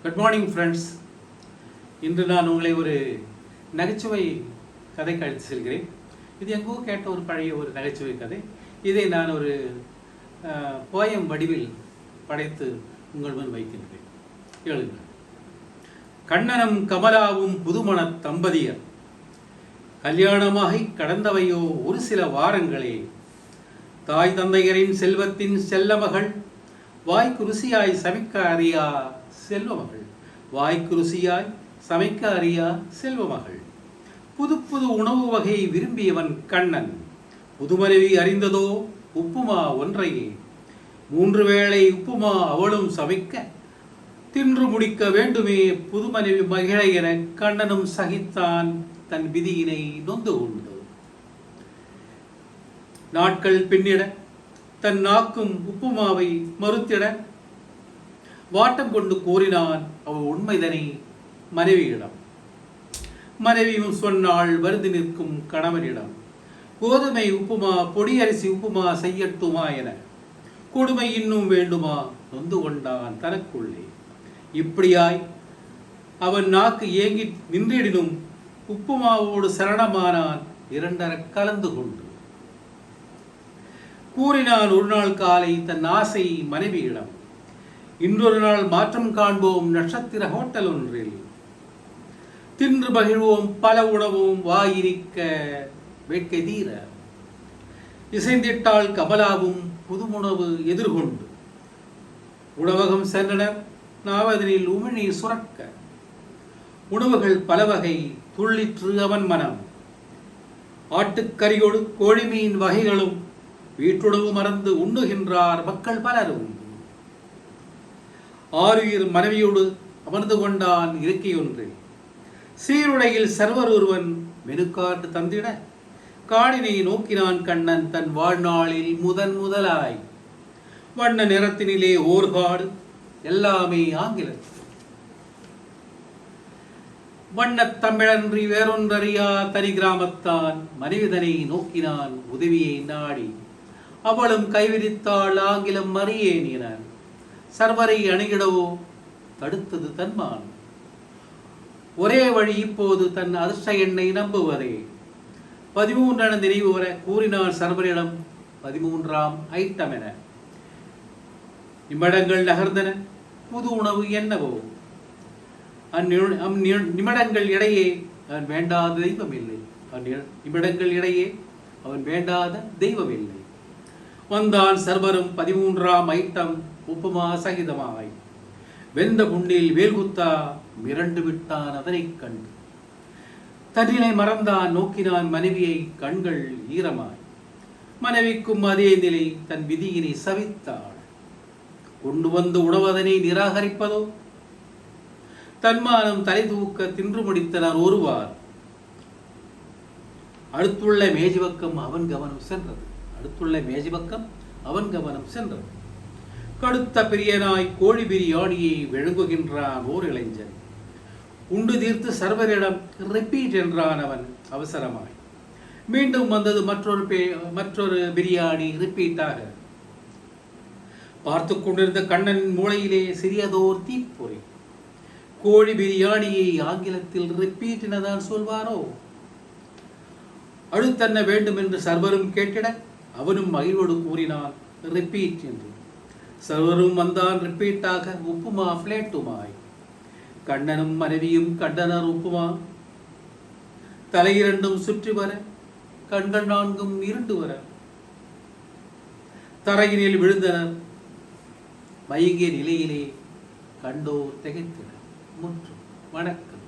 Good morning friends. இன்று நான் உங்களை ஒரு நகைச்சுவை கதைக்கு அழைத்து செல்கிறேன். இது எங்கோ கேட்ட ஒரு பழைய ஒரு நகைச்சுவை கதை. இதை நான் ஒரு போயம் வடிவில் படைத்து உங்கள் முன் வைக்கின்றேன். கேளுங்கள். கண்ணனும் கமலாவும் புதுமண தம்பதியர் கல்யாணமாகி கடந்தவையோ ஒரு சில வாரங்களே. தாய் தந்தையரின் செல்வத்தின் செல்லமகள் வாய்க்கு ருசியாய் சமைக்க அறியா செல்வமகள். வாய்க்கு ருசியாய் சமைக்க அறியா செல்வமகள். புது புது உணவு வகை விரும்பியவன் கண்ணன். புதுமனைவி அறிந்ததோ உப்புமா ஒன்றையே. 3 வேளை உப்புமா அவளும் சமைக்க தின்று முடிக்க வேண்டுமே புதுமனைவி மகிழ என கண்ணனும் சகித்தான் தன் விதியினை நொந்து கொண்டு. நாட்கள் பின்னிட தன் நாக்கும் உப்புமாவை மறுத்திட வாட்டம் கொண்டு கூறினான் அவள் உண்மைதனை மனைவியிடம். மனைவியும் சொன்னாள் வருந்தி நிற்கும் கணவனிடம். கோதுமை உப்புமா பொடியரிசி உப்புமா செய்யட்டுமா என கொடுமை இன்னும் வேண்டுமா நொந்து கொண்டான் தனக்குள்ளே. இப்படியாய் அவன் நாக்கு ஏங்கி நின்றிடினும் உப்புமாவோடு சரணமானான் இரண்டர கலந்து கொண்டு. கூறினான் ஒரு நாள் காலை தன் ஆசை மனைவியிடம். இன்றொரு நாள் மாற்றம் காண்போம் நட்சத்திர ஹோட்டல் ஒன்றில். தின்று மகிழ்வோம் பல உணவும் வாயிரிக்க வேட்கை தீர. இசைந்திட்டாள் கமலாவும் புதுமுணவு எதிர்கொண்டு. உணவகம் சென்றனர் நாவதனில் உமிழ்நீர் சுரக்க. உணவுகள் பலவகை துள்ளிற்று அவன் மனம். ஆட்டுக்கறியோடு கோழிமீன் வகைகளும் வீட்டுணவு மறந்து உண்ணுகின்றார் மக்கள் பலரும். ஆருயிர் மனைவியோடு அமர்ந்து கொண்டான் இருக்கையொன்றில். சீருடையில் சர்வர் ஒருவன் மெனுக்காட்டு தந்திட காடினை நோக்கினான் கண்ணன் தன் வாழ்நாளில் முதலாய். வண்ண நிறத்தினிலே ஓர்காடு எல்லாமே ஆங்கிலத்தில். வண்ணத் தமிழன்றி வேறொன்றறியா தனி கிராமத்தான் மனைவிதனை நோக்கினான் உதவியை நாடி. அவளும் கைவிரித்தாள் ஆங்கிலம் அறியேன் என. சர்வரை அணுகிடவோ தடுத்தது தன்மான். ஒரே வழி இப்போது தன் அதிர்ஷ்ட எண்ணை நம்புவதே. 13 நினைவு வர கூறினார் சர்வரிடம் 13ஆம் ஐட்டம் என. நிமிடங்கள் நகர்ந்தன புது உணவு என்னவோ. நிமிடங்கள் இடையே அவன் வேண்டாத தெய்வம் இல்லை. நிமிடங்கள் இடையே அவன் வேண்டாத தெய்வம் இல்லை. வந்தான் சர்வரும் 13ஆம் ஐட்டம் உப்புமா சகிதமாய். வெந்த புண்ணில் வேல்குத்தா மிரண்டு விட்டான் அதனை கண்டு. தன்னிலை மறந்தான் நோக்கினான் மனைவியை கண்கள் ஈரமாய். மனைவிக்கும் அதே நிலை தன் விதியினை சவித்தாள். கொண்டு வந்து உணவதனை நிராகரிப்பதோ. தன்மானம் தலை தூக்க தின்று முடித்தனர் ஒருவார். அடுத்துள்ள மேஜி பக்கம் அவன் கவனம் சென்றது. கடுத்த பிரியனாய் கோழி பிரியாணியை விழுங்குகின்றான் ஓர் இளைஞன். உண்டு தீர்த்து சர்வரிடம் ரிப்பீட் என்றான் அவன் அவசரமாய். மீண்டும் வந்தது மற்றொரு பிரியாணி ரிப்பீட்டாக. பார்த்து கொண்டிருந்த கண்ணனின் மூளையிலே சிறியதோர் தீப்பொறி. கோழி பிரியாணியை ஆங்கிலத்தில் ரிப்பீட் எனதான் சொல்வாரோ. அடுத்தென்ன வேண்டும் என்று சர்வரும் கேட்டிட அவனும் மகிழ்வோடு கூறினான் ரிப்பீட் என்று. சர்வரும் வந்தான் ரிப்பீட்டாக உப்புமா பிளேட்டுமாய். கண்ணனும் மனைவியும் கண்டனர் உப்புமா. தலையிரண்டும் சுற்றி வர கண்கள் 4 இருண்டு வர. தரையினில் விழுந்தனர் மயங்கிய நிலையிலே கண்டோர் திகைத்தனர். முற்றும். வணக்கம்.